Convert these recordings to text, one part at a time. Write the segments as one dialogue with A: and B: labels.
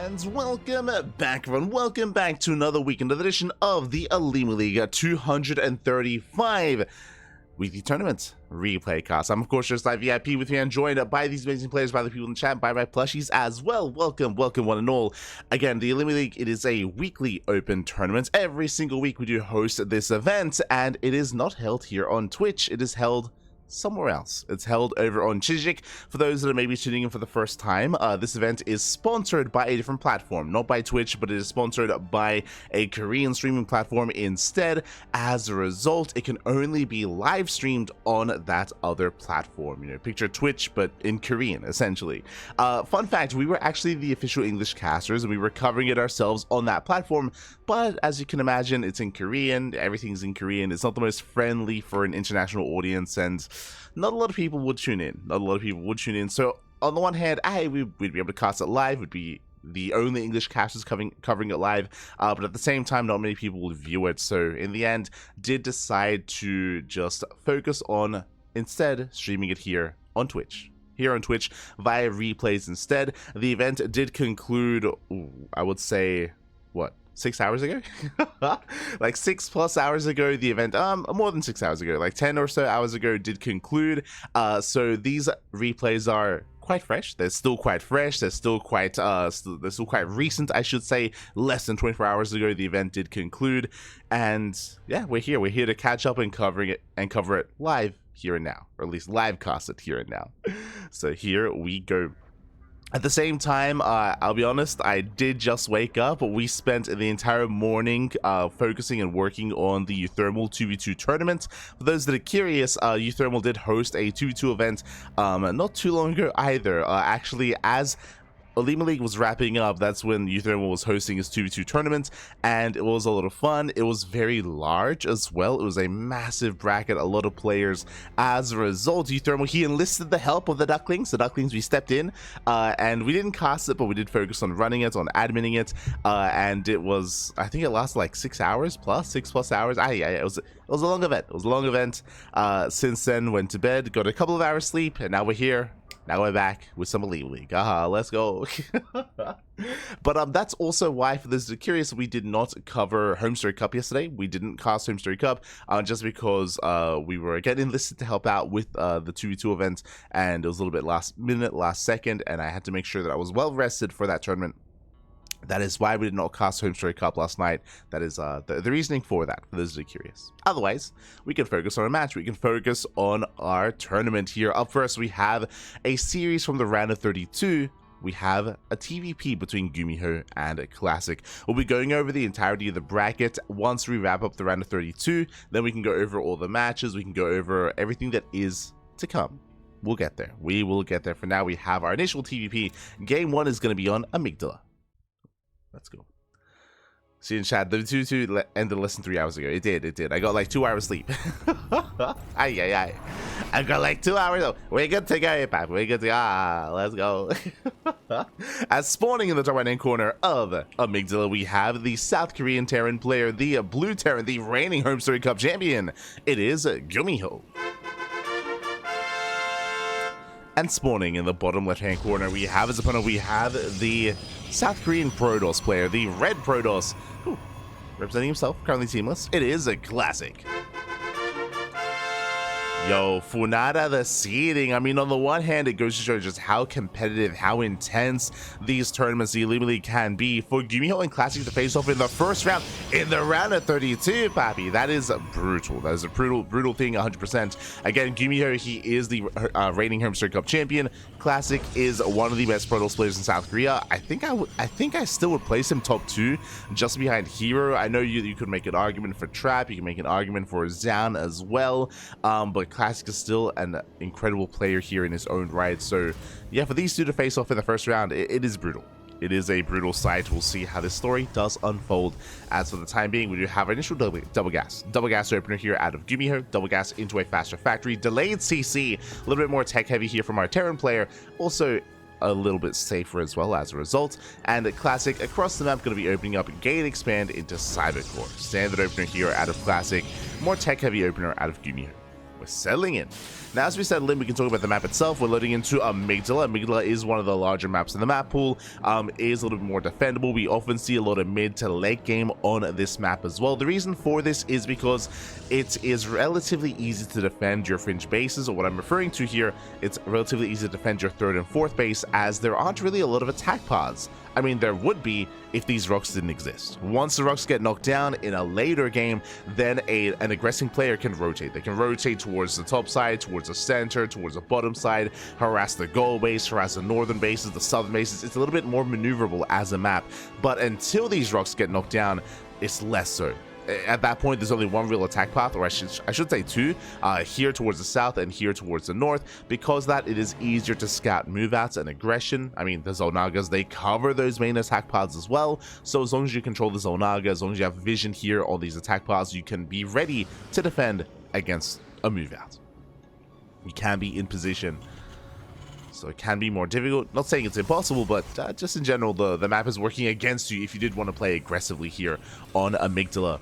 A: And welcome back, everyone. Welcome back to another week, another edition of the OlimoLeague 235 weekly tournament replay cast. I'm, of course, just like VIP with you and joined by these amazing players, by the people in the chat, by my plushies as well. Welcome, welcome, one and all. Again, the OlimoLeague, it is a weekly open tournament. Every single week we do host this event, and it is not held here on Twitch. It is held somewhere else. It's held over on Chijik. For those that are maybe tuning in for the first time, this event is sponsored by a different platform, not by Twitch, but it is sponsored by a Korean streaming platform instead. As a result, it can only be live streamed on that other platform. You know, picture Twitch, but in Korean, essentially. Fun fact, we were actually the official English casters, and we were covering it ourselves on that platform, but as you can imagine, it's in Korean, everything's in Korean, it's not the most friendly for an international audience, and not a lot of people would tune in. So on the one hand, we'd be able to cast it live, would be the only English casters covering it live, but at the same time, not many people would view it. So in the end, did decide to just focus on instead streaming it here on Twitch. Here on Twitch via replays instead. The event did conclude, I would say, what, 6 hours ago? Like 6+ hours ago, the event, more than 6 hours ago, like 10 or so hours ago, did conclude. So these replays are quite fresh. They're still quite fresh. They're still quite recent, I should say. Less than 24 hours ago, the event did conclude, and yeah, we're here to catch up and cover it live here and now, or at least live cast it here and now. So here we go. At the same time, I'll be honest, I did just wake up. We spent the entire morning focusing and working on the Euthermal 2v2 tournament. For those that are curious, Euthermal did host a 2v2 event not too long ago either. Actually, as OlimoLeague was wrapping up, that's when Euthermal was hosting his 2v2 tournament, and it was a lot of fun. It was very large as well. It was a massive bracket, a lot of players. As a result, Euthermal, he enlisted the help of the Ducklings. The Ducklings, we stepped in, and we didn't cast it, but we did focus on running it, on adminning it, and it was, I think it lasted like 6 hours plus, 6+ hours. It was a long event. It was a long event. Since then, went to bed, got a couple of hours sleep, and now we're here. Now we're back with some OlimoLeague. Let's go. But that's also why, for those that are curious, we did not cover Home Story Cup yesterday. We didn't cast Home Story Cup just because we were again enlisted to help out with the 2v2 event, and it was a little bit last minute, last second, and I had to make sure that I was well rested for that tournament. That is why we did not cast Home Story Cup last night. That is the reasoning for that, for those that are curious. Otherwise, we can focus on a match. We can focus on our tournament here. Up first, we have a series from the round of 32. We have a TvP between GuMiho and Classic. We'll be going over the entirety of the bracket once we wrap up the round of 32. Then we can go over all the matches. We can go over everything that is to come. We'll get there. We will get there. For now, we have our initial TvP. Game 1 is going to be on Amygdala. Let's go. See in chat, the 2-2 ended less than 3 hours ago. It did. I got like 2 hours sleep. I got like 2 hours. Oh, we're good to go, Pap. We're good to go. Let's go. As spawning in the top right-hand corner of Amygdala, we have the South Korean Terran player, the Blue Terran, the reigning Home Story Cup champion. It is GuMiho. And spawning in the bottom left-hand corner, we have as opponent, we have the South Korean Protoss player, the Red Protoss, representing himself, currently teamless. It is a Classic. Yo, Funada, the seeding. I mean, on the one hand, it goes to show just how competitive, how intense these tournaments, the OlimoLeague, can be. For GuMiho and Classic to face off in the first round, in the round of 32, papi. That is brutal. That is a brutal thing, 100%. Again, GuMiho, he is the reigning Home Story Cup champion. Classic is one of the best Protoss players in South Korea. I think I still would place him top 2, just behind Hero. I know you could make an argument for Trap. You can make an argument for Zan as well. But Classic is still an incredible player here in his own right. So yeah, for these two to face off in the first round, it is brutal. It is a brutal sight. We'll see how this story does unfold. As for the time being, we do have our initial double gas opener here out of GuMiho. Double gas into a faster factory. Delayed CC. A little bit more tech heavy here from our Terran player. Also a little bit safer as well as a result. And Classic across the map going to be opening up Gate Expand into Cybercore. Standard opener here out of Classic. More tech heavy opener out of GuMiho. we're settling in. Now, as we settle in, we can talk about the map itself. We're loading into Amygdala. Amygdala is one of the larger maps in the map pool. Is a little bit more defendable. We often see a lot of mid to late game on this map as well. The reason for this is because it is relatively easy to defend your fringe bases, or what I'm referring to here, it's relatively easy to defend your third and fourth base, as there aren't really a lot of attack paths. I mean, there would be if these rocks didn't exist. Once the rocks get knocked down in a later game, then an aggressing player can rotate. They can rotate towards the top side, towards the center, towards the bottom side, harass the goal base, harass the northern bases, the southern bases. It's a little bit more maneuverable as a map, but until these rocks get knocked down, it's less so. At that point, there's only one real attack path, or I should say two, here towards the south and here towards the north. Because that, it is easier to scout move outs and aggression. I mean, the Zonagas, they cover those main attack paths as well, so as long as you control the Zonaga, as long as you have vision here on these attack paths, you can be ready to defend against a move out. You can be in position, so it can be more difficult. Not saying it's impossible, but just in general, the map is working against you if you did want to play aggressively here on Amygdala.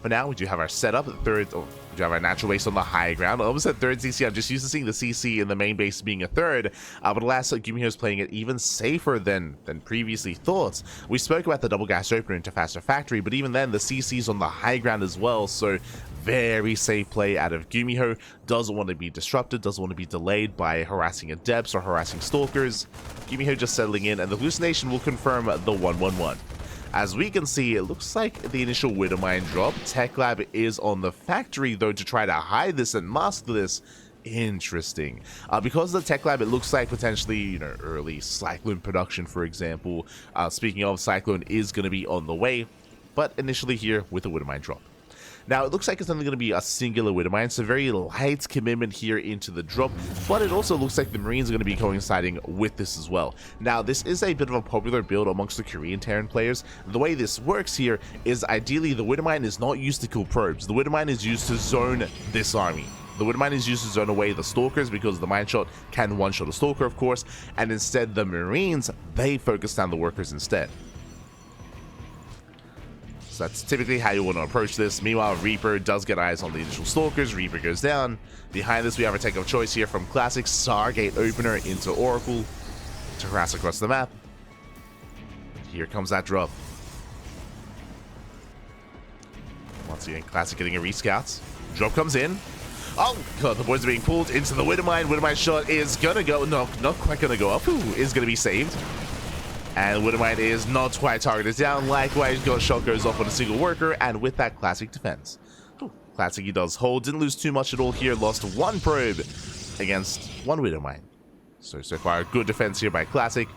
A: For now, we do have our setup, third, or we do have our natural base on the high ground. I almost said third CC, I'm just used to seeing the CC in the main base being a third, but alas, GuMiho is playing it even safer than previously thought. We spoke about the double gas opener into Faster Factory, but even then, the CC's on the high ground as well, so very safe play out of GuMiho. Doesn't want to be disrupted, doesn't want to be delayed by harassing adepts or harassing stalkers. GuMiho just settling in, and the hallucination will confirm the 1-1-1. As we can see, it looks like the initial Widowmine drop. Tech Lab is on the factory, though, to try to hide this and mask this. Interesting. Because of the Tech Lab, it looks like potentially, you know, early Cyclone production, for example. Speaking of, Cyclone is going to be on the way, but initially here with a Widowmine drop. Now, it looks like it's only going to be a singular Widowmine, so very light commitment here into the drop, but it also looks like the Marines are going to be coinciding with this as well. Now, this is a bit of a popular build amongst the Korean Terran players. The way this works here is ideally the Widowmine is not used to kill probes. The Widowmine is used to zone this army. The Widowmine is used to zone away the Stalkers because the Mine Shot can one-shot a Stalker, of course, and instead the Marines, they focus down the workers instead. So that's typically how you want to approach this. Meanwhile, Reaper does get eyes on the initial Stalkers. Reaper goes down. Behind this, we have a take of choice here from Classic. Stargate Opener into Oracle to harass across the map. Here comes that drop. Once again, Classic getting a rescout. Drop comes in. Oh, God, the boys are being pulled into the Widowmine. Widowmine shot is going to go. No, not quite going to go up. Ooh, is going to be saved. And Widowmine is not quite targeted down. Likewise, got shot goes off on a single worker, and with that, Classic defense. Ooh, Classic, he does hold. Didn't lose too much at all here. Lost one probe against one Widowmine. So far, good defense here by Classic.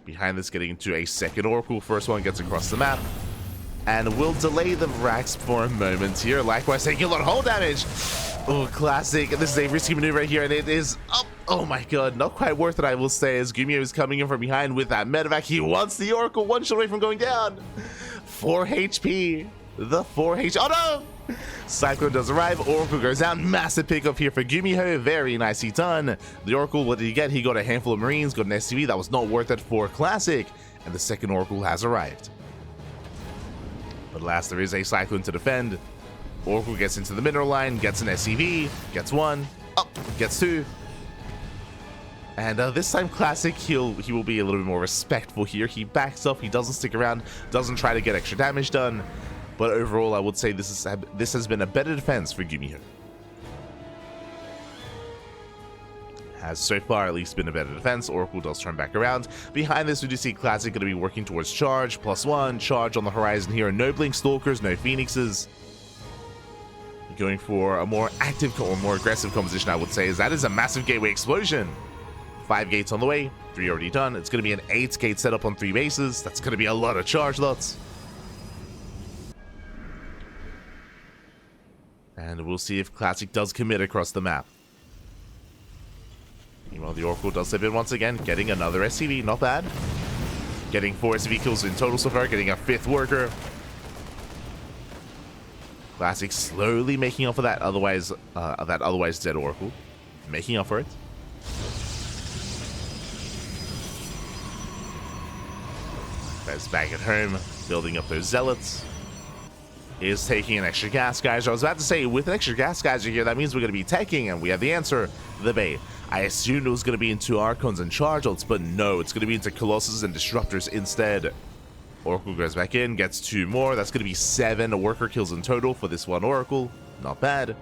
A: Behind this, getting into a second Oracle. First one gets across the map. And will delay the racks for a moment here. Likewise, taking a lot of hull damage. Oh, Classic. This is a risky maneuver here, and it is up. Oh my God, not quite worth it, I will say, as GuMiho is coming in from behind with that medevac. He wants the Oracle, one shot away from going down. 4 HP. The 4 HP. Oh no! Cyclone does arrive. Oracle goes down. Massive pickup here for GuMiho. Very nicely done. The Oracle, what did he get? He got a handful of Marines, got an SCV. That was not worth it for Classic. And the second Oracle has arrived. But last, there is a Cyclone to defend. Oracle gets into the mineral line, gets an SCV, gets one, up, gets two. And this time, Classic, he will be a little bit more respectful here. He backs up, he doesn't stick around, doesn't try to get extra damage done. But overall, I would say this has been a better defense for GuMiho. Has so far at least been a better defense. Oracle does turn back around. Behind this, we do see Classic going to be working towards charge. +1, charge on the horizon here. No Blink Stalkers, no Phoenixes. Going for a more active or more aggressive composition, I would say, as that is a massive gateway explosion. 5 gates on the way, 3 already done. It's going to be an 8-gate setup on 3 bases. That's going to be a lot of charge lots. And we'll see if Classic does commit across the map. Meanwhile, the Oracle does slip in once again, getting another SCV, not bad. Getting 4 SCV kills in total so far, getting a 5th worker. Classic slowly making up for that otherwise dead Oracle. Making up for it. That's back at home, building up those zealots. is taking an extra gas geyser. I was about to say, with an extra gas geyser here, that means we're going to be taking, and we have the answer, the bait. I assumed it was going to be into Archons and Charge Ults, but no, it's going to be into Colossus and Disruptors instead. Oracle goes back in, gets 2 more. That's going to be 7 worker kills in total for this one Oracle. Not bad.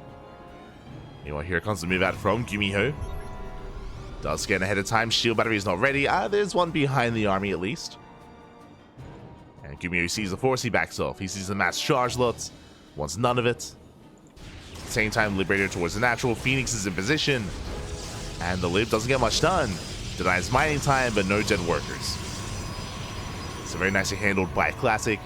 A: Anyway, here comes the move out from GuMiho. Does scan ahead of time. Shield battery is not ready. There's one behind the army at least. And GuMiho sees the force, he backs off. He sees the mass charge lot, wants none of it. At the same time, Liberator towards the natural. Phoenix is in position. And the Lib doesn't get much done. Denies mining time, but no dead workers. So very nicely handled by Classic.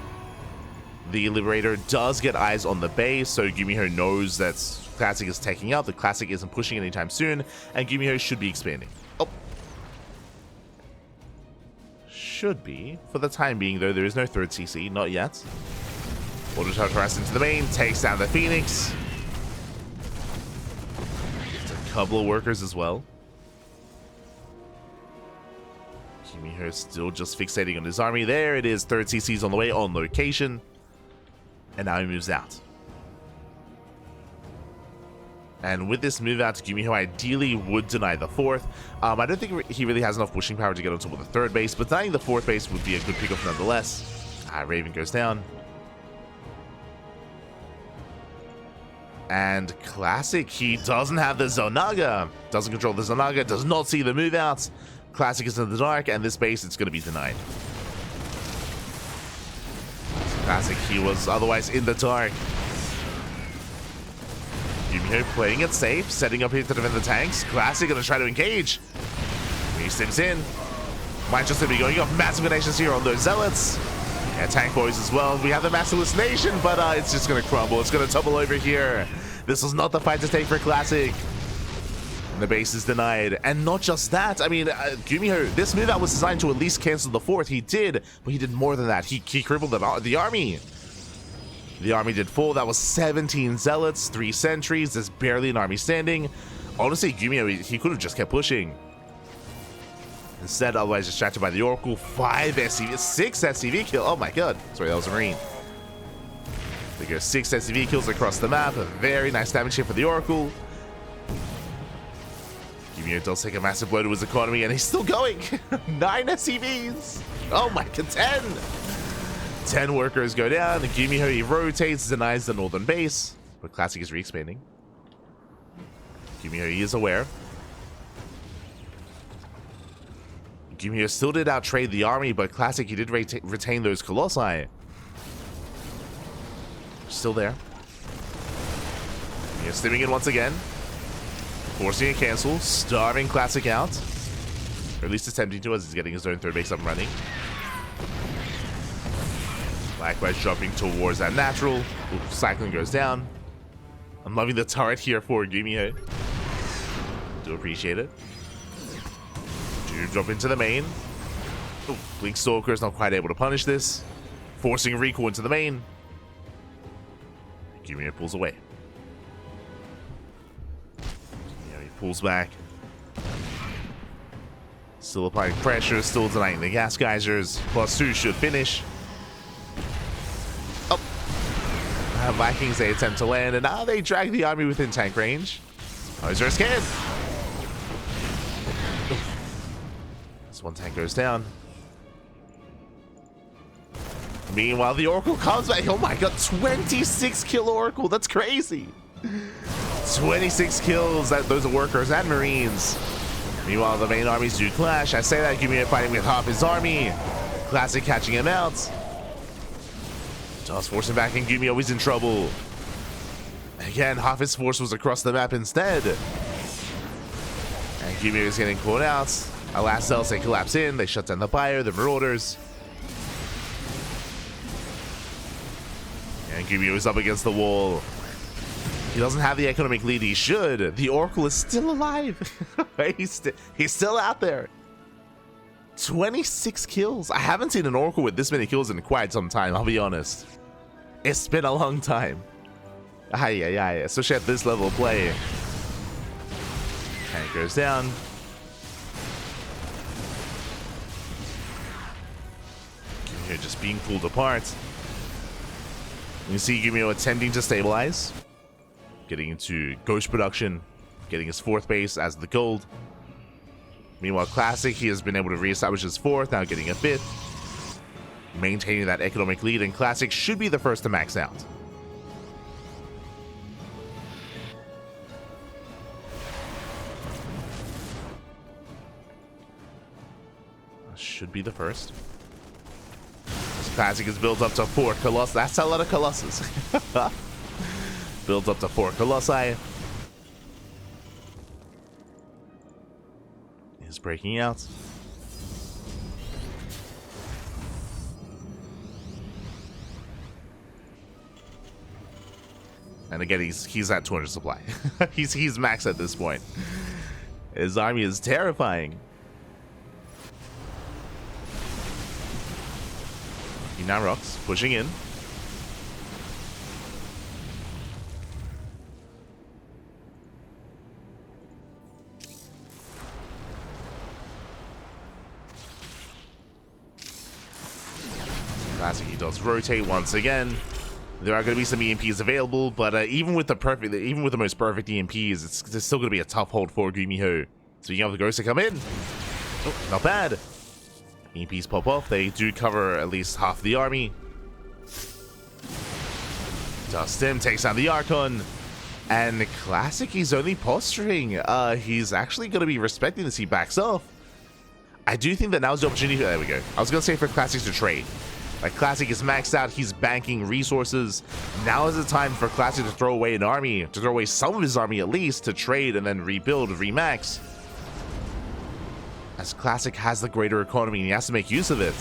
A: The Liberator does get eyes on the base, so GuMiho knows that Classic is taking out. The Classic isn't pushing anytime soon, and GuMiho should be expanding. Oh. Should be. For the time being, though, there is no 3rd CC. Not yet. Auto harass into the main. Takes down the Phoenix. Gets a couple of workers as well. GuMiho still just fixating on his army. There it is. 3rd CC's on the way, on location. And now he moves out. And with this move out, GuMiho ideally would deny the 4th. I don't think he really has enough pushing power to get on top of the 3rd base, but denying the 4th base would be a good pickup nonetheless. Raven goes down. And Classic, he doesn't have the Zonaga. Doesn't control the Zonaga, does not see the move out. Classic is in the dark, and this base, it's going to be denied. Classic, he was otherwise in the dark. GuMiho playing it safe, setting up here to defend the tanks. Classic going to try to engage. He steps in. Might just be going off massive donations here on those Zealots. And Tank Boys as well. We have the mass hallucination, but it's just going to crumble. It's going to tumble over here. This was not the fight to take for Classic. And the base is denied. And not just that. I mean, GuMiho, this move out was designed to at least cancel the 4th. He did, but he did more than that. He crippled the army. The army did full. That was 17 Zealots, 3 Sentries. There's barely an army standing. Honestly, GuMiho, he could have just kept pushing. Instead, otherwise distracted by the Oracle. 5 SCV, 6 SCV kill. Oh my god. Sorry, that was a Marine. There goes 6 SCV kills across the map. A very nice damage here for the Oracle. GuMiho does take a massive blow to his economy, and he's still going. 9 SCVs. Oh my god, 10. 10 workers go down. GuMiho, he rotates, denies the northern base, but Classic is re-expanding. GuMiho, he is aware. GuMiho still did outtrade the army, but Classic, he did retain those Colossi. Still there. He's stimming in once again. Forcing a cancel, starving Classic out. Or at least attempting to, as he's getting his own 3rd base up and running. Likewise jumping towards that natural. Ooh, Cyclone goes down. I'm loving the turret here for GuMiho. Do appreciate it. Do jump into the main. Ooh, Blink Stalker is not quite able to punish this. Forcing a recall into the main. GuMiho pulls away. He pulls back. Still applying pressure, still denying the gas geysers. +2 should finish. Oh. Vikings, they attempt to land, and now they drag the army within tank range. Oh, is there a scan? This one tank goes down. Meanwhile, the Oracle comes back. Oh my god, 26 kill Oracle. That's crazy. 26 kills. Those are workers and Marines. Meanwhile, the main armies do clash. I say that GuMiho fighting with half his army. Classic catching him out. Does force him back, and GuMiho is in trouble. Again, half his force was across the map instead. And GuMiho is getting caught out. Alas, else they collapse in. They shut down the Buyer, the Marauders. And GuMiho is up against the wall. He doesn't have the economic lead he should. The Oracle is still alive. He's still out there. 26 kills. I haven't seen an Oracle with this many kills in quite some time, I'll be honest. It's been a long time. Especially at this level of play. Tank goes down. GuMiho just being pulled apart. You see GuMiho attempting to stabilize, getting into ghost production, getting his 4th base as the gold. Meanwhile, Classic, he has been able to reestablish his 4th, now getting a 5th, maintaining that economic lead, and Classic should be the first to max out. Should be the first. Classic is built up to 4 Colossi. That's a lot of Colossus. Built up to 4 Colossi. Is breaking out. And again, he's at 200 supply. he's max at this point. His army is terrifying. He now rocks, pushing in. Classic, he does rotate once again. There are going to be some EMPs available, but even with the most perfect EMPs, it's still going to be a tough hold for GuMiho. So you have the ghosts to come in. Oh, not bad. EMPs pop off. They do cover at least half the army. Dustin takes down the Archon. And Classic, he's only posturing. He's actually going to be respecting this. He backs off. I do think that now's the opportunity. There we go. I was going to say for Classic to trade. Like, Classic is maxed out. He's banking resources. Now is the time for Classic to throw away an army. To throw away some of his army at least. To trade and then rebuild, remax. As Classic has the greater economy and he has to make use of it.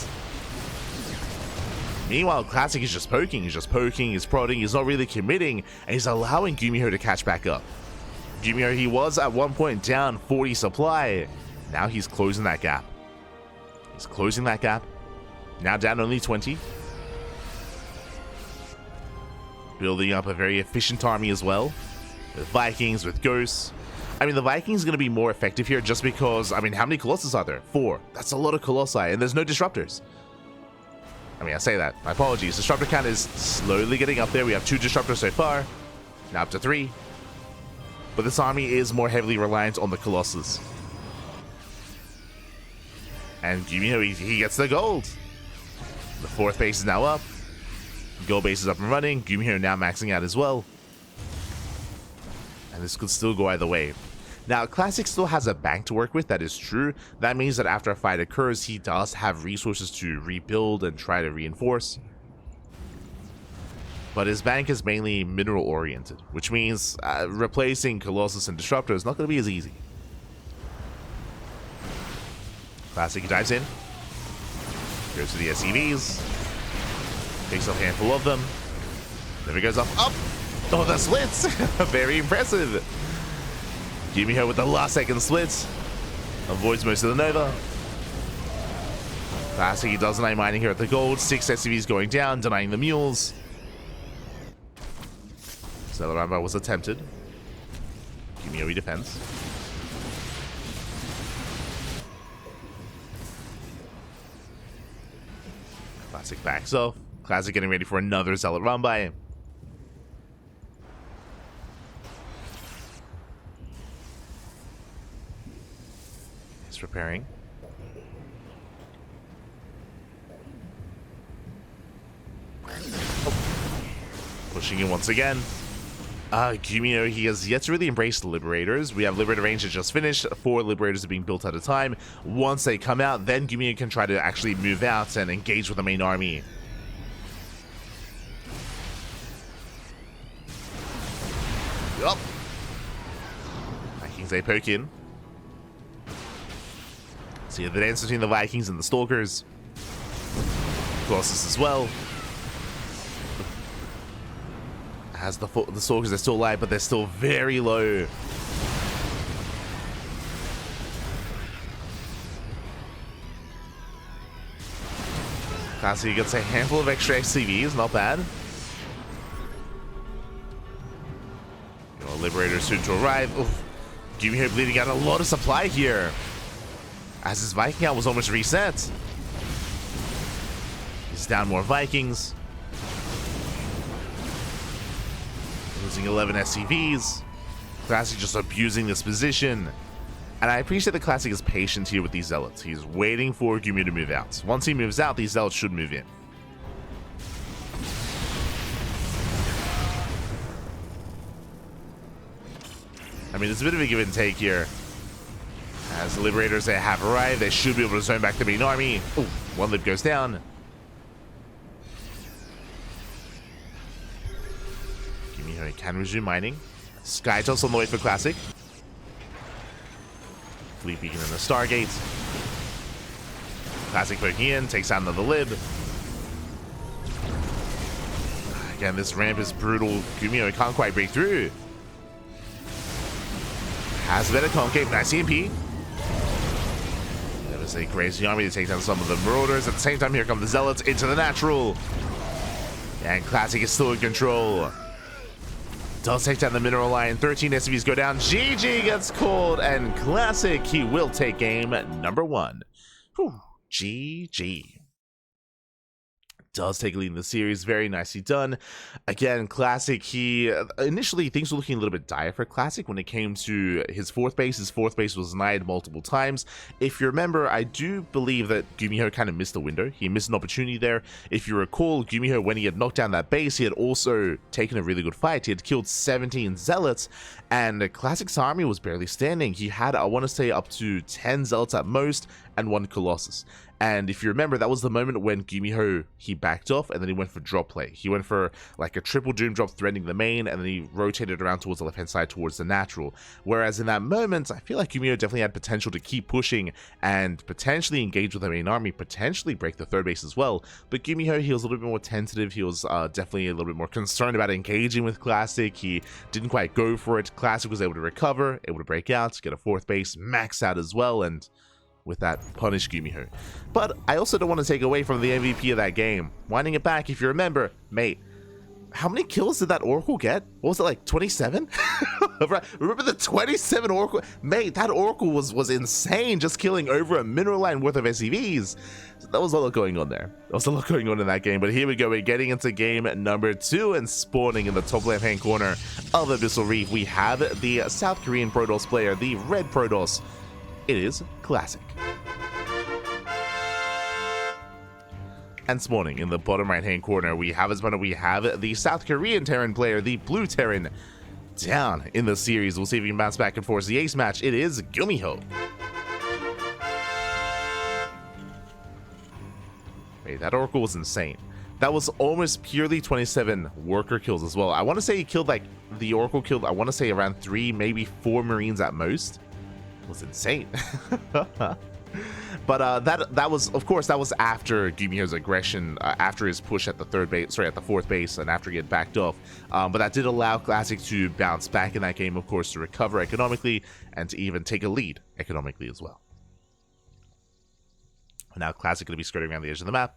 A: Meanwhile, Classic is just poking, he's prodding, he's not really committing, and he's allowing GuMiho to catch back up. GuMiho, he was at one point down 40 supply. Now he's closing that gap. He's closing that gap. Now down only 20. Building up a very efficient army as well. With Vikings, with Ghosts. I mean, the Vikings are going to be more effective here just because, I mean, how many Colossus are there? 4. That's a lot of Colossi, and there's no Disruptors. I mean, I say that. My apologies. Disruptor count is slowly getting up there. We have 2 Disruptors so far. Now up to 3. But this army is more heavily reliant on the Colossus. And GuMiho, he gets the gold. The 4th base is now up. Gold base is up and running. GuMiho now maxing out as well. And this could still go either way. Now, Classic still has a bank to work with, that is true. That means that after a fight occurs, he does have resources to rebuild and try to reinforce. But his bank is mainly mineral-oriented, which means replacing Colossus and Disruptor is not going to be as easy. Classic dives in. Goes to the SCVs. Takes off a handful of them. Then he goes up. Oh, the splits! Very impressive. GuMiho with the last second splits. Avoids most of the Nova. Classic, he does night mining here at the gold. 6 SCVs going down, denying the mules. Celeramba was attempted. GuMiho defends. Classic backs off. Classic getting ready for another Zealot run by. He's preparing. Pushing in once again. GuMiho, he has yet to really embrace Liberators. We have Liberator range that just finished. 4 Liberators are being built at a time. Once they come out, then GuMiho can try to actually move out and engage with the main army. Yup. Vikings, they poke in. See the dance between the Vikings and the Stalkers. Colossus as well. As the Stalkers are still alive, but they're still very low. Classic gets a handful of extra XCVs, not bad. Liberator soon to arrive. Oof. GuMiho bleeding out a lot of supply here. As his Viking out was almost reset. He's down more Vikings. Losing 11 SCVs. Classic just abusing this position. And I appreciate the Classic is patient here with these Zealots. He's waiting for GuMiho to move out. Once he moves out, these Zealots should move in. I mean, it's a bit of a give and take here. As the Liberators, they have arrived. They should be able to zone back the main army. Ooh, one lib goes down. GuMiho can resume mining. Skytoss on the way for Classic. Fleet Beacon in the Stargate. Classic poking in, takes out another lib. Again, this ramp is brutal. GuMiho can't quite break through. Has a better concave, nice EMP. There was a crazy army to take down some of the Marauders. At the same time, here come the Zealots into the natural. And Classic is still in control. Does take down the mineral line. 13 SCVs go down. GG gets called, and Classic, he will take game number 1. Whew. GG. Does take a lead in the series. Very nicely done. Again, Classic, he initially things were looking a little bit dire for Classic when it came to his fourth base. His fourth base was denied multiple times. If you remember, I do believe that GuMiho kind of missed a window. He missed an opportunity there. If you recall, GuMiho, when he had knocked down that base, he had also taken a really good fight. He had killed 17 Zealots, and Classic's army was barely standing. He had, I want to say, up to 10 Zealots at most and 1 Colossus. And if you remember, that was the moment when GuMiho, he backed off and then he went for drop play. He went for like a triple doom drop threatening the main, and then he rotated around towards the left-hand side towards the natural. Whereas in that moment, I feel like GuMiho definitely had potential to keep pushing and potentially engage with the main army, potentially break the third base as well. But GuMiho, he was a little bit more tentative. He was definitely a little bit more concerned about engaging with Classic. He didn't quite go for it. Classic was able to recover, able to break out, get a fourth base, max out as well, and with that, punish GuMiho. But I also don't want to take away from the MVP of that game. Winding it back, if you remember, mate, how many kills did that Oracle get? What was it, like 27? Remember the 27 Oracle? Mate, that Oracle was insane, just killing over a mineral line worth of SCVs. So that was a lot going on there. There was a lot going on in that game, but here we go. We're getting into game number 2 and spawning in the top left-hand corner of Abyssal Reef. We have the South Korean Protoss player, the Red Protoss. It is Classic. And spawning in the bottom right-hand corner, we have the South Korean Terran player, the Blue Terran, down in the series. We'll see if he can bounce back and force the ace match. It is GuMiho. Wait, that Oracle was insane. That was almost purely 27 worker kills as well. I want to say he killed, like, the Oracle killed, I want to say around 3, maybe 4 Marines at most. It was insane. But that was, of course, that was after GuMiho's aggression, after his push at the at the fourth base, and after he had backed off. But that did allow Classic to bounce back in that game, of course, to recover economically and to even take a lead economically as well. Now Classic going to be skirting around the edge of the map,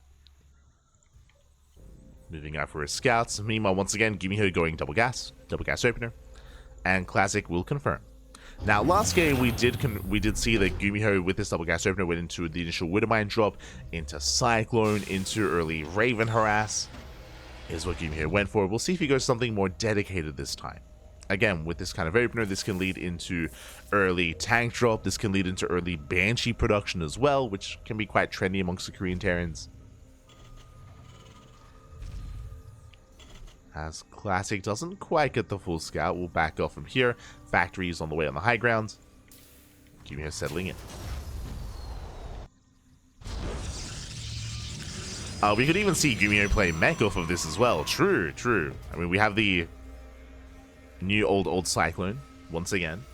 A: moving out for his scouts. Meanwhile, once again, GuMiho going double gas opener, and Classic will confirm. Now, last game we did see that GuMiho with this double gas opener went into the initial Widowmine drop, into Cyclone, into early Raven harass. Is what GuMiho went for. We'll see if he goes something more dedicated this time. Again, with this kind of opener, this can lead into early tank drop. This can lead into early Banshee production as well, which can be quite trendy amongst the Korean Terrans. As Classic doesn't quite get the full scout, we'll back off from here. Factories on the way on the high ground. GuMiho settling in. We could even see GuMiho play mech off of this as well. True. I mean, we have the new old Cyclone once again.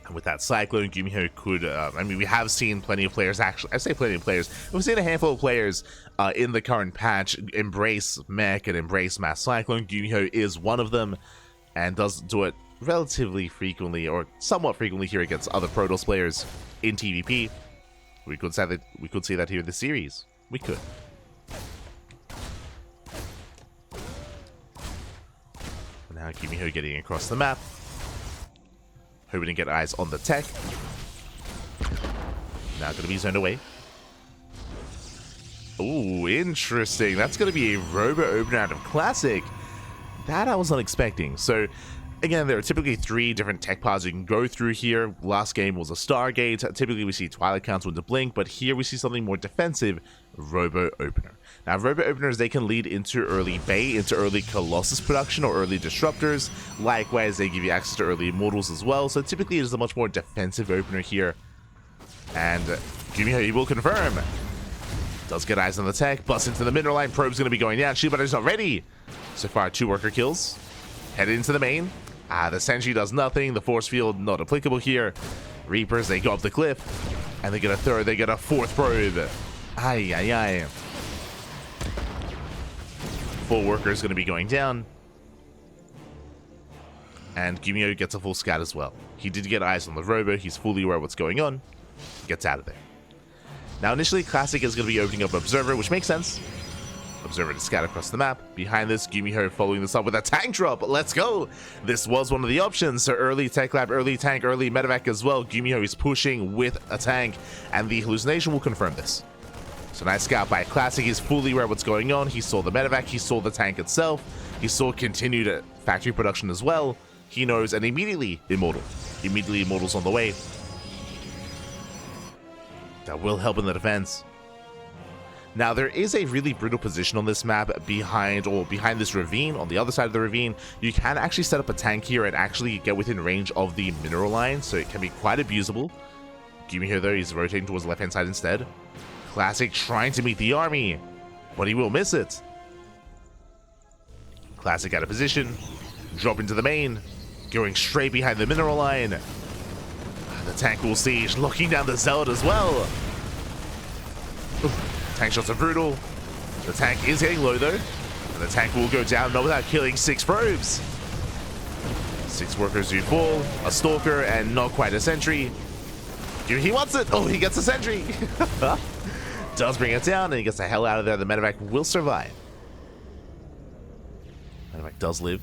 A: And with that Cyclone, GuMiho could, I mean, we have seen plenty of players, actually, I say plenty of players, we've seen a handful of players in the current patch embrace mech and embrace mass Cyclone. GuMiho is one of them, and does do it relatively frequently, or somewhat frequently here against other Protoss players in TvP. We could see that here in the series. We could. Now GuMiho getting across the map. Hoping to get eyes on the tech. Now going to be zoned away. Ooh, interesting. That's going to be a Robo opener out of Classic. That I was not expecting. So, again, there are typically 3 different tech pods you can go through here. Last game was a Stargate. Typically, we see Twilight Council into Blink, but here we see something more defensive, Robo Opener. Now, Robo Openers, they can lead into early Bay, into early Colossus production or early Disruptors. Likewise, they give you access to early Immortals as well, so typically it is a much more defensive opener here. And GuMiho, he will confirm. Does get eyes on the tech, busts into the mineral line, probe's going to be going down, shield battery's not ready. So far, 2 worker kills. Headed into the main. The sentry does nothing, the force field not applicable here. Reapers, they go up the cliff, and they get a 3rd, they get a 4th probe. Ay, ay, ay. 4 workers going to be going down. And GuMiho gets a full scout as well. He did get eyes on the Robo, he's fully aware of what's going on. Gets out of there. Now initially Classic is going to be opening up Observer, which makes sense. Observer to scout across the map. Behind this, GuMiho following this up with a tank drop. Let's go! This was one of the options. So early tech lab, early tank, early medevac as well. GuMiho is pushing with a tank, and the hallucination will confirm this. So nice scout by Classic. He's fully aware of what's going on. He saw the medevac, he saw the tank itself. He saw continued factory production as well. He knows, and immediately Immortal. Immediately Immortal's on the way. That will help in the defense. Now, there is a really brutal position on this map behind this ravine. On the other side of the ravine, you can actually set up a tank here and actually get within range of the mineral line, so it can be quite abusable. GuMiho, though, he's rotating towards the left-hand side instead. Classic trying to meet the army, but he will miss it. Classic out of position, drop into the main, going straight behind the mineral line. The tank will siege, locking down the Zealot as well. Tank shots are brutal. The tank is getting low though, and the tank will go down not without killing 6 probes. 6 workers do fall, a stalker, and not quite a sentry. He wants it! Oh, he gets a sentry! Does bring it down, and he gets the hell out of there. The medevac will survive. Medevac does live.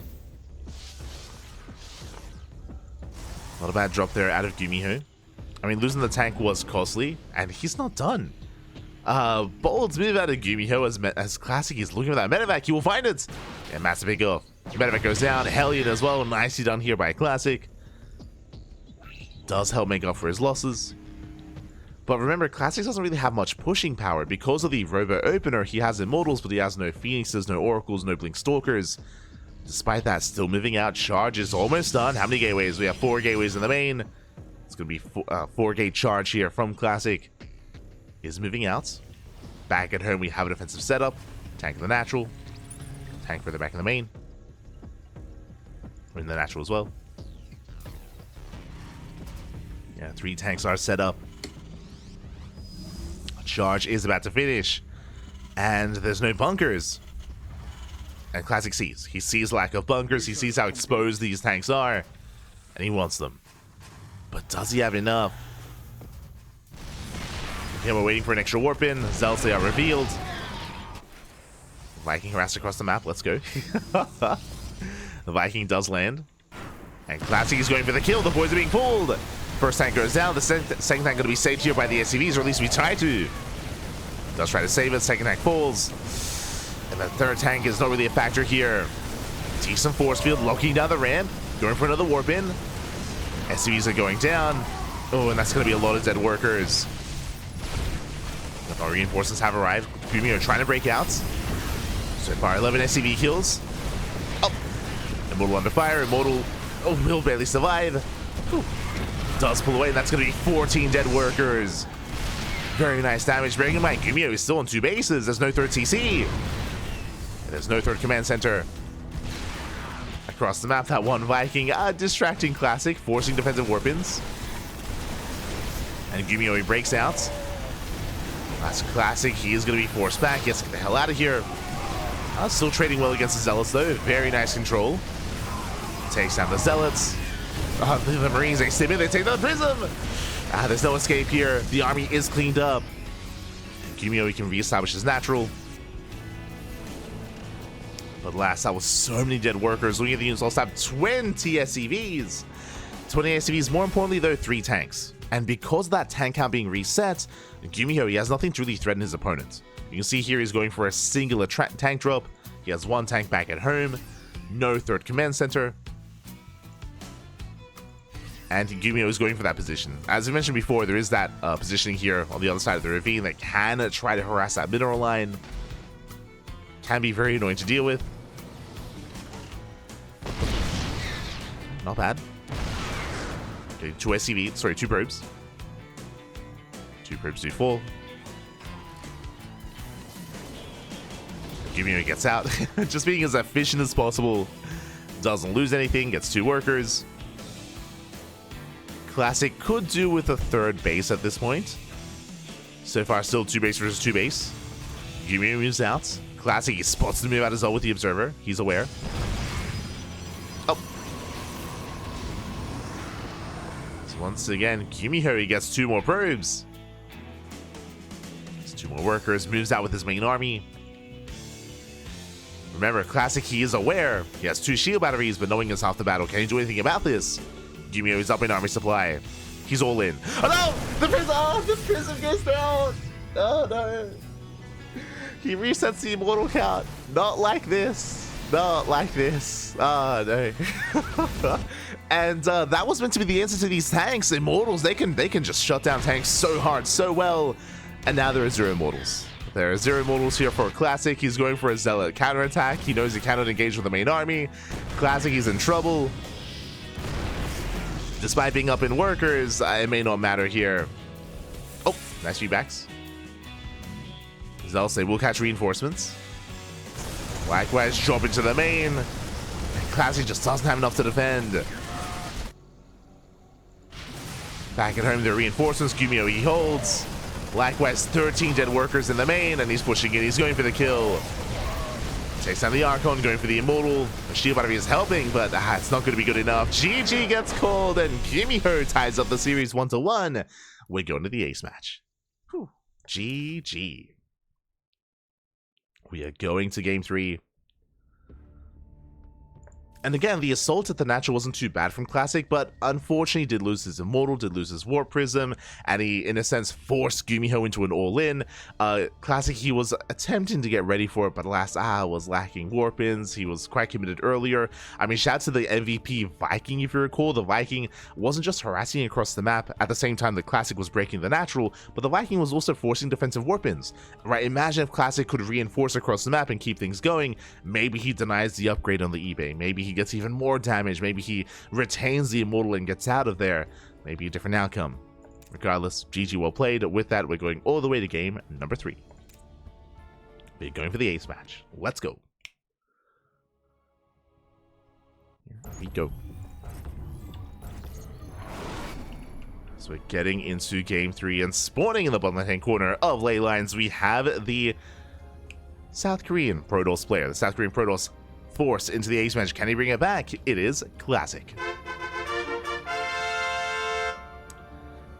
A: Not a bad drop there out of GuMiho. I mean, losing the tank was costly, and he's not done. Bold move out of GuMiho as Classic is looking for that medevac. He will find it. And massive pick off. Medevac goes down. Hellion as well. Nicely done here by Classic. Does help make up for his losses. But remember, Classic doesn't really have much pushing power. Because of the Robo Opener, he has Immortals, but he has no Phoenixes, no Oracles, no Blink Stalkers. Despite that, still moving out. Charge is almost done. How many gateways? We have 4 gateways in the main. It's going to be 4-gate charge here from Classic. Is moving out. Back at home, we have a defensive setup. Tank in the natural. Tank further back in the main. We're in the natural as well. Yeah, 3 tanks are set up. Charge is about to finish. And there's no bunkers. And Classic sees. He sees lack of bunkers. He sees how exposed these tanks are. And he wants them. But does he have enough? Yeah, we're waiting for an extra warp in. Zealots, they are revealed. Viking harassed across the map. Let's go. The Viking does land. And Classic is going for the kill. The boys are being pulled. First tank goes down. The second tank going to be saved here by the SCVs, or at least we try to. Does try to save it. Second tank falls. And the third tank is not really a factor here. Decent force field locking down the ramp. Going for another warp in. SCVs are going down. Oh, and that's going to be a lot of dead workers. Our reinforcements have arrived. GuMiho trying to break out. So far, 11 SCV kills. Oh! Immortal under fire. Immortal will barely survive. Ooh. Does pull away, and that's going to be 14 dead workers. Very nice damage. Bearing in mind, GuMiho is still on 2 bases. There's no 3rd TC. And there's no 3rd command center. Across the map, that one Viking distracting Classic, forcing defensive warp-ins. And GuMiho, he breaks out. That's Classic. He is going to be forced back. He has to get the hell out of here. Still trading well against the Zealots, though. Very nice control. Takes down the Zealots. The Marines, they stay in. They take down the Prism. There's no escape here. The army is cleaned up. GuMiho, he can reestablish his natural. But last, that was so many dead workers. Looking at the units, also have 20 SCVs. 20 SCVs. More importantly, though, 3 tanks. And because of that tank count being reset, GuMiho, he has nothing to really threaten his opponent. You can see here he's going for a singular tank drop. He has one tank back at home, no third command center. And GuMiho is going for that position. As I mentioned before, there is that positioning here on the other side of the ravine that can try to harass that mineral line. Can be very annoying to deal with. Not bad. Okay, two probes. Two probes do fall. GuMiho gets out, just being as efficient as possible. Doesn't lose anything, gets two workers. Classic could do with a third base at this point. So far, still 2 base versus 2 base. GuMiho moves out. Classic, he spots the move out as well with the observer. He's aware. Oh. So once again, GuMiho, he gets 2 more probes. Gets 2 more workers, moves out with his main army. Remember, Classic, he is aware. He has 2 shield batteries, but knowing it's half the battle, can he do anything about this? GuMiho is up in army supply. He's all in. Oh no! The prism! Oh, the prism goes down! Oh no! He resets the immortal count. Not like this. Not like this. Oh no. And that was meant to be the answer to these tanks. Immortals, they can just shut down tanks so hard, so well. And now there are 0 immortals. There are 0 immortals here for Classic. He's going for a zealot counterattack. He knows he cannot engage with the main army. Classic, he's in trouble. Despite being up in workers, it may not matter here. Oh, nice feedbacks. Zealous, they will catch reinforcements. Likewise, drop into the main. And Classic just doesn't have enough to defend. Back at home, the reinforcements. GuMiho, he holds. Likewise, 13 dead workers in the main, and he's pushing it. He's going for the kill. Takes down the Archon, going for the Immortal. The shield battery is helping, but it's not going to be good enough. GG gets called, and GuMiho ties up the series 1-1. We're going to the ace match. Whew. GG. We are going to game 3. And again, the assault at the natural wasn't too bad from Classic, but unfortunately did lose his Immortal, did lose his Warp Prism, and he, in a sense, forced GuMiho into an all-in. Classic, he was attempting to get ready for it, but alas, was lacking Warp-ins. He was quite committed earlier. I mean, shout out to the MVP Viking, if you recall. The Viking wasn't just harassing across the map at the same time the Classic was breaking the natural, but the Viking was also forcing defensive Warp-ins. Right, imagine if Classic could reinforce across the map and keep things going. Maybe he denies the upgrade on the eBay. Maybe he gets even more damage. Maybe he retains the Immortal and gets out of there. Maybe a different outcome. Regardless, GG well played. With that, we're going all the way to game number 3. We're going for the ace match. Let's go. Here we go. So we're getting into game 3, and spawning in the bottom left-hand corner of ley lines, we have the South Korean Protoss player. The South Korean Protoss force into the ace match. Can he bring it back? It is Classic.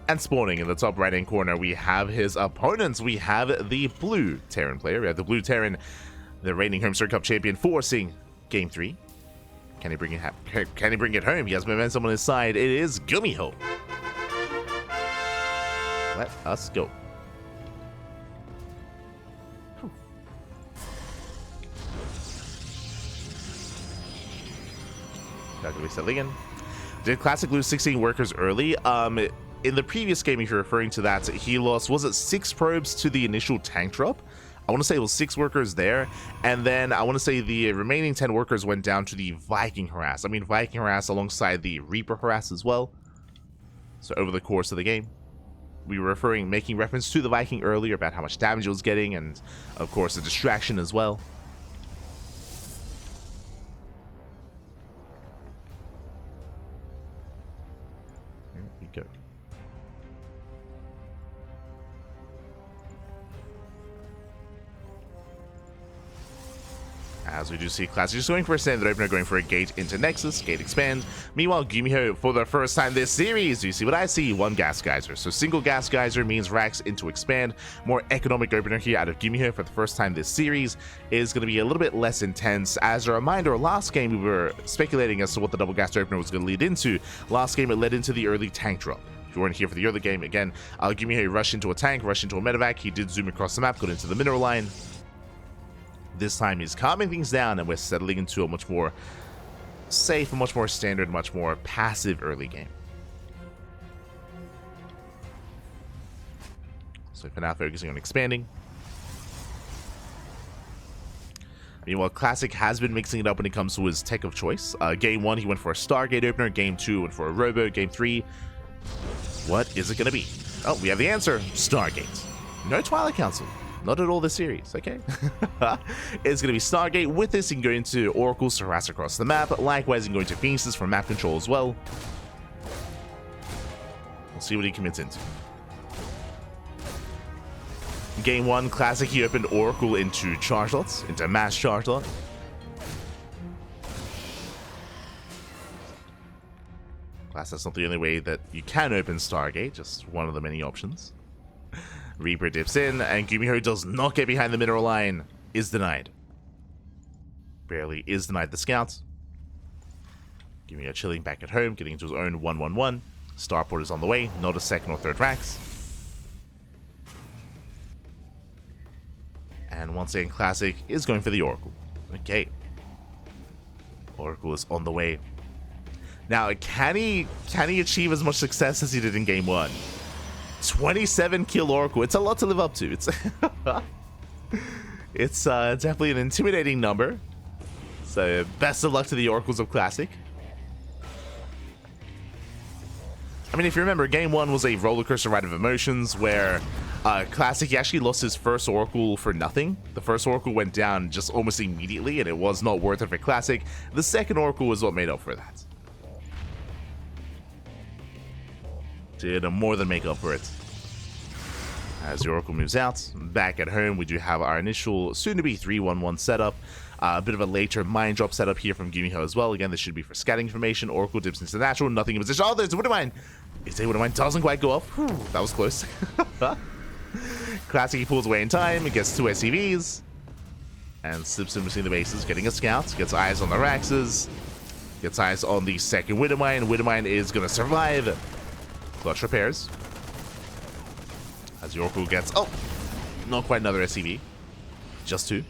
A: And spawning in the top right hand corner, we have his opponents. We have the blue Terran player. We have the blue Terran, the reigning home Circuit Cup champion, forcing game 3. Can he bring it home? He has momentum on his side. It is GuMiho. Let us go. Did Classic lose 16 workers early? In the previous game, if you're referring to that, he lost, was it 6 probes to the initial tank drop? I want to say it was 6 workers there, and then I want to say the remaining 10 workers went down to the Viking harass. I mean, Viking harass alongside the Reaper harass as well. So over the course of the game, we were making reference to the Viking earlier about how much damage it was getting, and of course the distraction as well. Go. As we do see Classic just going for a standard opener, going for a gate into Nexus, gate expand. Meanwhile, GuMiho, for the first time this series, you see what I see, 1 gas geyser. So single gas geyser means racks into expand. More economic opener here out of GuMiho for the first time this series is going to be a little bit less intense. As a reminder, last game we were speculating as to what the double gas opener was going to lead into. Last game it led into the early tank drop. If you weren't here for the early game, again, GuMiho rushed into a tank, rushed into a medevac. He did zoom across the map, got into the mineral line. This time he's calming things down, and we're settling into a much more safe, a much more standard, much more passive early game. So for now, focusing on expanding. Meanwhile, Classic has been mixing it up when it comes to his tech of choice. Game 1, he went for a Stargate opener. Game 2, went for a Robo. Game 3, what is it going to be? Oh, we have the answer. Stargate. No Twilight Council. Not at all this series, okay? It's going to be Stargate. With this, you can go into Oracles to harass across the map. Likewise, you can go into Phoenixes for map control as well. We'll see what he commits into. Game 1, Classic, he opened Oracle into charge lots, into mass charge lot. Class, that's not the only way that you can open Stargate, just one of the many options. Reaper dips in, and GuMiho does not get behind the mineral line. Is denied. Barely is denied the scouts. GuMiho chilling back at home, getting into his own 1-1-1. Starport is on the way, not a second or third racks. And once again, Classic is going for the Oracle. Okay. Oracle is on the way. Now, can he achieve as much success as he did in Game 1? 27 kill Oracle. It's a lot to live up to. It's definitely an intimidating number. So best of luck to the Oracles of Classic. I mean, if you remember, Game 1 was a rollercoaster ride of emotions where Classic, he actually lost his first Oracle for nothing. The first Oracle went down just almost immediately, and it was not worth it for Classic. The second Oracle was what made up for that. Did more than make up for it. As the Oracle moves out, back at home, we do have our initial soon-to-be 3-1-1 setup. A bit of a later mine drop setup here from GuMiho as well. Again, this should be for scouting information. Oracle dips into the natural, nothing in position. Oh, there's a Widow Mine! Is a Widow Mine doesn't quite go off. Whew, that was close. Classic, he pulls away in time, gets 2 SCVs, and slips in between the bases, getting a scout, gets eyes on the Raxes, gets eyes on the second Widow Mine. Widow Mine is going to survive. Clutch repairs. As the Oracle gets... Oh! Not quite another SCV. Just 2.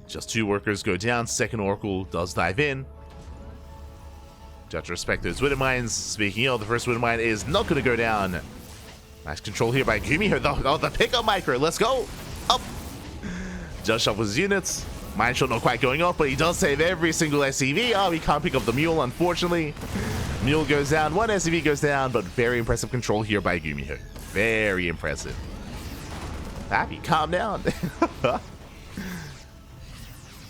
A: Just 2 workers go down. Second Oracle does dive in. You have to respect those Widow Mines. Speaking of, the first Widow Mine is not going to go down. Nice control here by GuMiho. The pickup micro. Let's go. Up. Just shuffles his units. Mine shot not quite going off, but he does save every single SCV. Oh, he can't pick up the Mule, unfortunately. Mule goes down. 1 SCV goes down, but very impressive control here by GuMiho. Very impressive. Happy, calm down.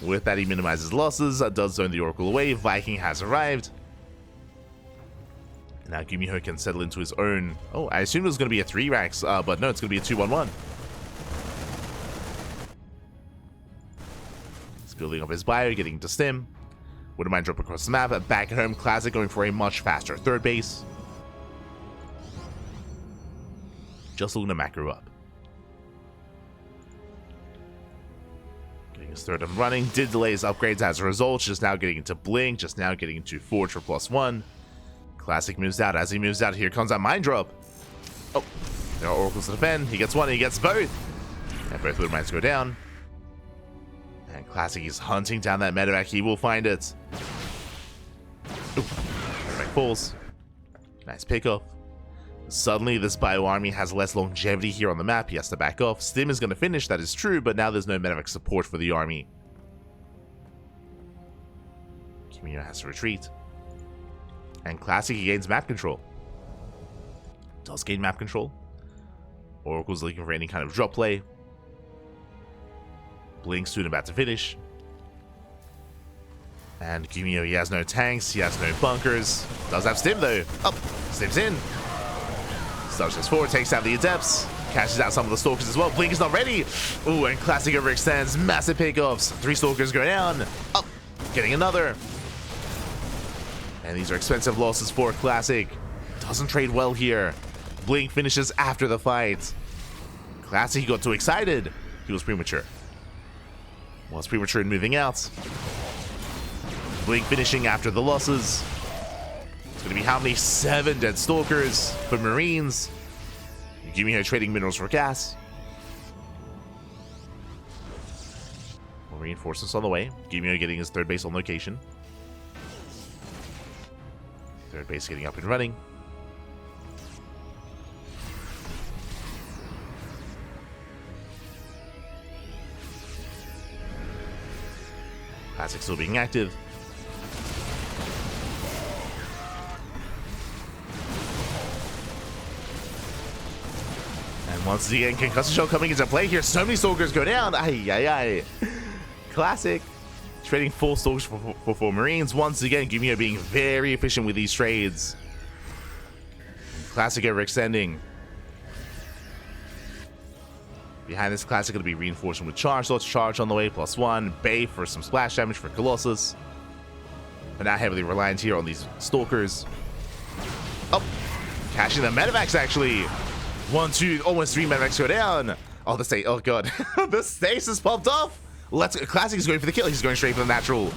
A: With that, he minimizes losses. Does zone the Oracle away. Viking has arrived. Now GuMiho can settle into his own... Oh, I assumed it was going to be a 3 racks, but no, it's going to be a 2-1-1. He's building up his bio, getting to stim. Wouldn't mind drop across the map. Back at home, Classic going for a much faster third base. Just looking to macro up. Getting his third up running. Did delay his upgrades as a result. Just now getting into Blink. Just now getting into Forge for +1. Classic moves out. As he moves out, here comes that mine drop. Oh, there are Oracles to defend. He gets one, he gets both. And both Widow Mines go down. And Classic is hunting down that medevac. He will find it. Ooh, medevac falls. Nice pickup. Suddenly, this bio army has less longevity here on the map. He has to back off. Stim is going to finish, that is true, but now there's no medevac support for the army. GuMiho has to retreat. And Classic, he gains map control. Does gain map control. Oracle's looking for any kind of drop play. Blink soon about to finish. And GuMiho, he has no tanks, he has no bunkers. Does have Stim though. Up, Stim's in. Starts forward, takes out the Adepts. Catches out some of the Stalkers as well. Blink is not ready. Ooh, and Classic overextends. Massive pickoffs. 3 Stalkers go down. Up, getting another. And these are expensive losses for Classic. Doesn't trade well here. Blink finishes after the fight. Classic, he got too excited. He was premature. Was premature in moving out. Blink finishing after the losses. It's going to be how many? 7 dead Stalkers for Marines. GuMiho trading minerals for gas. More reinforcements on the way. GuMiho getting his 3rd base on location. 3rd base getting up and running. Classic still being active. And once again, Concussive Shell coming into play here. So many Stalkers go down. Ay, ay, ay. Classic. Trading 4 Stalkers for 4 Marines. Once again, GuMiho being very efficient with these trades. Classic overextending. Behind this Classic, it'll be reinforcing with charge. So it's charge on the way, +1. Bay for some splash damage for Colossus. But now heavily reliant here on these Stalkers. Oh, cashing the medevacs actually. 1, 2, almost 3 medevacs go down. Oh, oh god. The stasis popped off. Classic is going for the kill. He's going straight for the natural.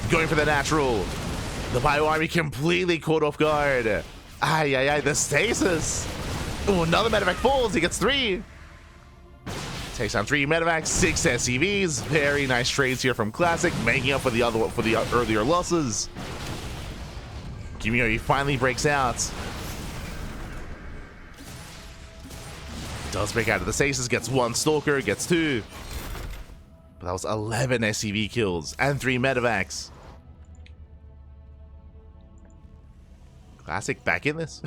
A: Going for the natural. The Bio Army completely caught off guard. Ay, ay, ay, the stasis. Oh, another medevac falls. He gets 3. Takes down 3 medevacs, 6 SCVs. Very nice trades here from Classic, making up for the earlier losses. GuMiho, he finally breaks out. Does break out of the stasis, gets 1 Stalker, gets 2. But that was 11 SCV kills and 3 medevacs. Classic back in this.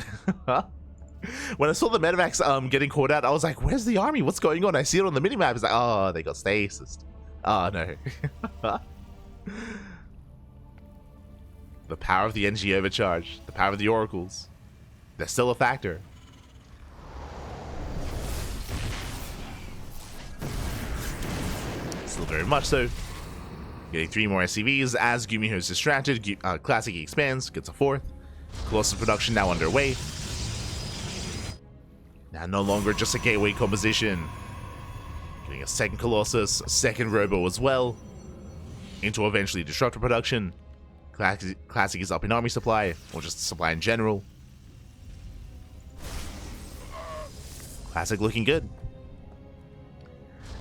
A: When I saw the medevacs getting caught out, I was like, where's the army? What's going on? I see it on the minimap. It's like, oh, they got stasis. Oh, no. The power of the NG overcharge. The power of the oracles. They're still a factor. Still very much so. Getting 3 more SCVs as GuMiho is distracted. Classic expands, gets a 4th. Colossus production now underway. Now no longer just a gateway composition. Getting a 2nd Colossus, a 2nd Robo as well. Into eventually Disruptor production. Classic is up in army supply, or just supply in general. Classic looking good.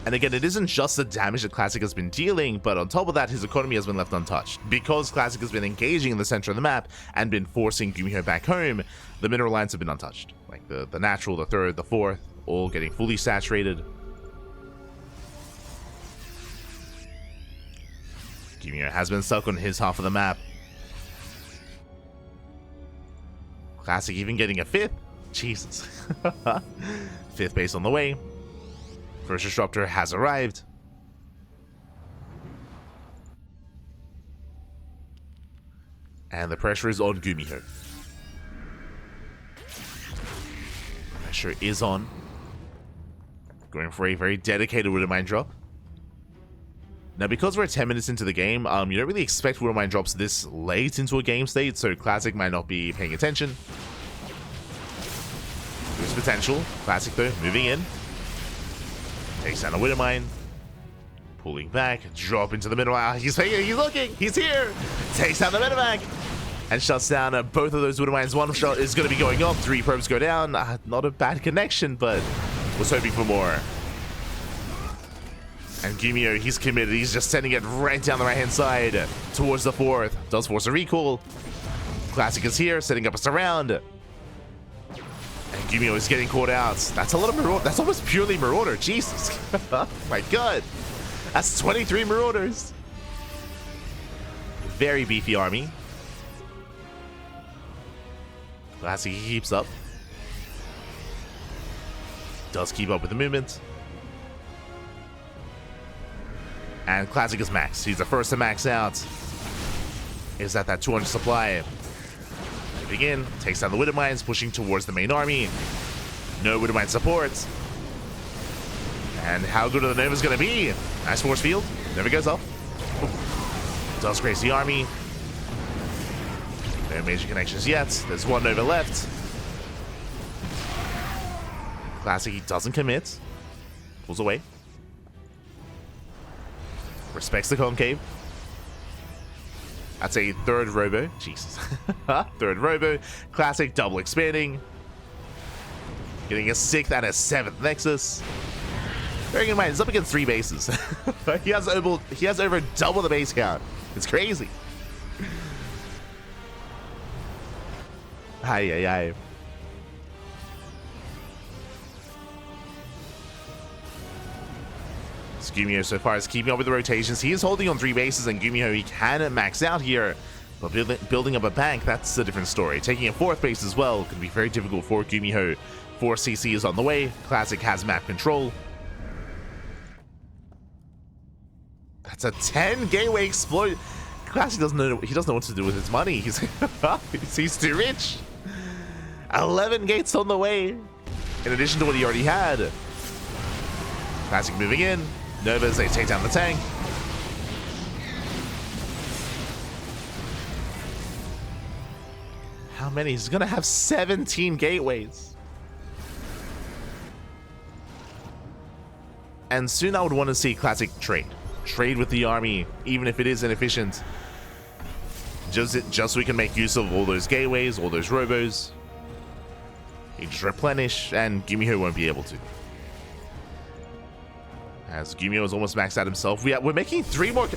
A: And again, it isn't just the damage that Classic has been dealing, but on top of that, his economy has been left untouched. Because Classic has been engaging in the center of the map and been forcing GuMiho back home, the mineral lines have been untouched. Like the natural, the 3rd, the 4th, all getting fully saturated. GuMiho has been stuck on his half of the map. Classic even getting a 5th. Jesus. 5th base on the way. First Disruptor has arrived. And the pressure is on GuMiho. Pressure is on. Going for a very dedicated Widowmine drop. Now, because we're 10 minutes into the game, you don't really expect Widowmine drops this late into a game state, so Classic might not be paying attention. There's potential. Classic, though, moving in. Takes down a Widowmine. Pulling back. Drop into the middle. He's looking. He's here. Takes down the medevac. And shuts down both of those Widowmines. One shot is going to be going off. 3 probes go down. Not a bad connection, but was hoping for more. And GuMiho, he's committed. He's just sending it right down the right-hand side towards the 4th. Does force a recall. Classic is here, setting up a surround. And GuMiho is getting caught out. That's a lot of Marauder. That's almost purely Marauder. Jesus. My god. That's 23 Marauders. Very beefy army. Classic keeps up. Does keep up with the movement. And Classic is maxed. He's the first to max out. Is at that 200 supply. Moving in, takes down the Widowmines, pushing towards the main army. No Widowmine support. And how good are the Novas going to be? Nice force field. Never goes off. Does grace the army. No major connections yet. There's 1 Nova left. Classic, he doesn't commit. Pulls away. Respects the concave. That's a third robo. Jesus. Third robo. Classic double expanding. Getting a 6th and a 7th Nexus. Bearing in mind, he's up against 3 bases. he has over double the base count. It's crazy. Ay, ay, ay. GuMiho so far is keeping up with the rotations. He is holding on 3 bases, and GuMiho, he can max out here. But building up a bank, that's a different story. Taking a 4th base as well could be very difficult for GuMiho. 4 CC is on the way. Classic has map control. That's a 10 gateway exploit. Classic doesn't know. He doesn't know what to do with his money. He's too rich. 11 gates on the way, in addition to what he already had. Classic moving in. Novas, they take down the tank. How many? He's gonna have 17 gateways. And soon I would want to see Classic trade. Trade with the army, even if it is inefficient. Just so we can make use of all those gateways, all those robos. You just replenish, and GuMiho won't be able to. As GuMiho is almost maxed out himself. We're making 3 more.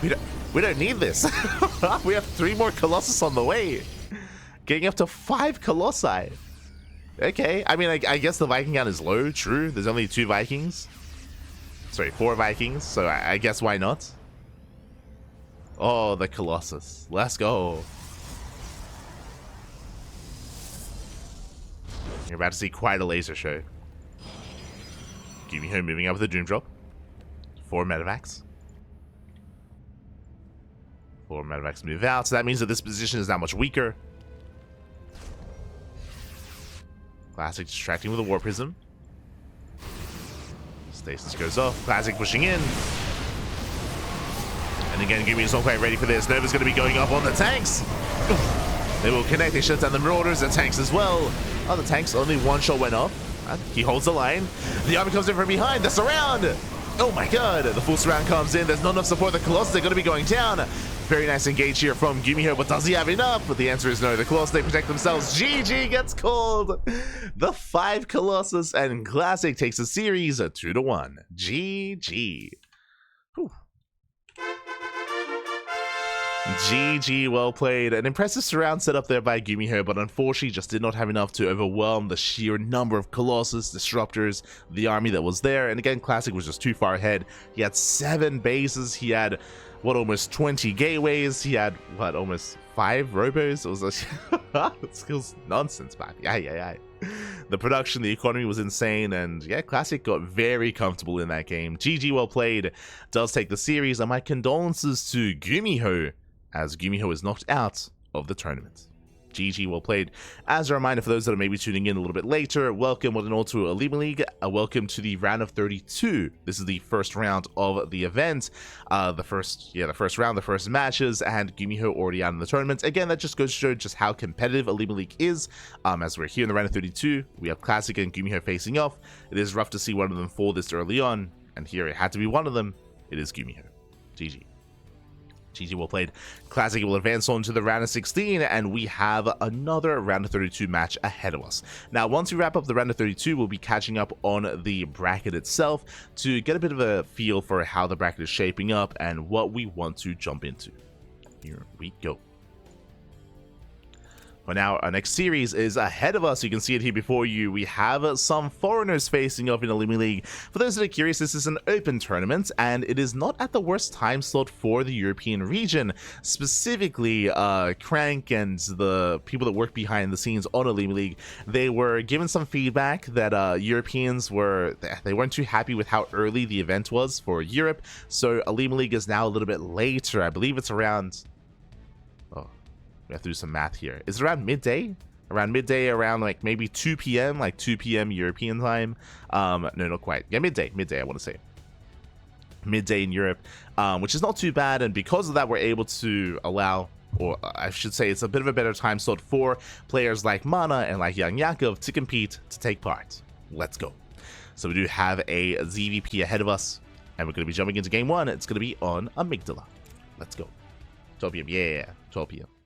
A: We don't need this. We have 3 more Colossus on the way. Getting up to 5 Colossi. Okay. I mean, I guess the Viking count is low. True. There's only 2 Vikings. Sorry, 4 Vikings. So I guess why not? Oh, the Colossus. Let's go. You're about to see quite a laser show. GuMiho moving up with a Doom Drop. 4 medevacs. 4 medevacs move out, so that means that this position is now much weaker. Classic distracting with a War Prism. Stasis goes off. Classic pushing in. And again, GuMiho's not quite ready for this. Nova's going to be going up on the tanks. They will connect. They shut down the Marauders, the tanks as well. Oh, the tanks, only 1 shot went off. He holds the line. The army comes in from behind. The surround. Oh my god. The full surround comes in. There's not enough support. The Colossus are going to be going down. Very nice engage here from GuMiho, but does he have enough? But the answer is no. The Colossus, they protect themselves. GG gets called. The 5 Colossus, and Classic takes the series 2-1. GG. Whew. GG, well played. An impressive surround set up there by GuMiho, but unfortunately just did not have enough to overwhelm the sheer number of Colossus, Disruptors, the army that was there. And again, Classic was just too far ahead. He had 7 bases. He had, what, almost 20 gateways. He had, what, almost 5 robos. It was it was nonsense, man. Yeah. The production, the economy was insane, and yeah, Classic got very comfortable in that game. GG, well played. Does take the series, and my condolences to GuMiho, as GuMiho is knocked out of the tournament. GG, well played. As a reminder for those that are maybe tuning in a little bit later, welcome one and all to OlimoLeague. Welcome to the round of 32. This is the first round of the event. The first round, the first matches, and GuMiho already out in the tournament. Again, that just goes to show just how competitive OlimoLeague is. As we're here in the round of 32, we have Classic and GuMiho facing off. It is rough to see one of them fall this early on, and here it had to be one of them. It is GuMiho. GG. GG, well played. Classic will advance on to the round of 16, and we have another round of 32 match ahead of us. Now, once we wrap up the round of 32, we'll be catching up on the bracket itself to get a bit of a feel for how the bracket is shaping up and what we want to jump into. Here we go. For now, our next series is ahead of us. You can see it here before you. We have some foreigners facing off in OlimoLeague. For those that are curious, this is an open tournament, and it is not at the worst time slot for the European region. Specifically, Crank and the people that work behind the scenes on OlimoLeague, they were given some feedback that Europeans they weren't too happy with how early the event was for Europe. So OlimoLeague is now a little bit later. I believe it's around... We have to do some math here. Is it around midday? Around midday, around like maybe 2 p.m., like 2 p.m. European time. No, not quite. Yeah, midday, I want to say. Midday in Europe, which is not too bad. And because of that, we're able to allow, or I should say, it's a bit of a better time slot for players like Mana and like Young Yakov to compete, to take part. Let's go. So we do have a ZVP ahead of us, and we're going to be jumping into game 1. It's going to be on Amygdala. Let's go. 12 p.m. Yeah, 12 p.m.